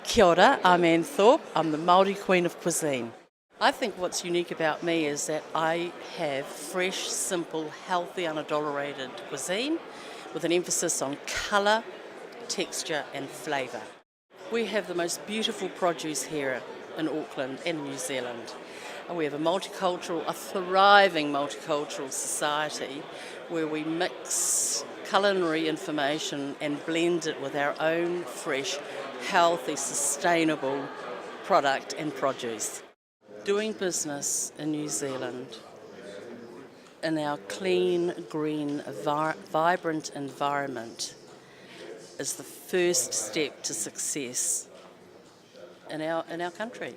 Kia ora, I'm Anne Thorp. I'm the Māori Queen of Cuisine. I think what's unique about me is that I have fresh, simple, healthy, unadulterated cuisine with an emphasis on colour, texture and flavour. We have the most beautiful produce here in Auckland and New Zealand. And we have a thriving multicultural society where we mix culinary information and blend it with our own fresh, healthy, sustainable product and produce. Doing business in New Zealand in our clean, green, vibrant environment is the first step to success in our country.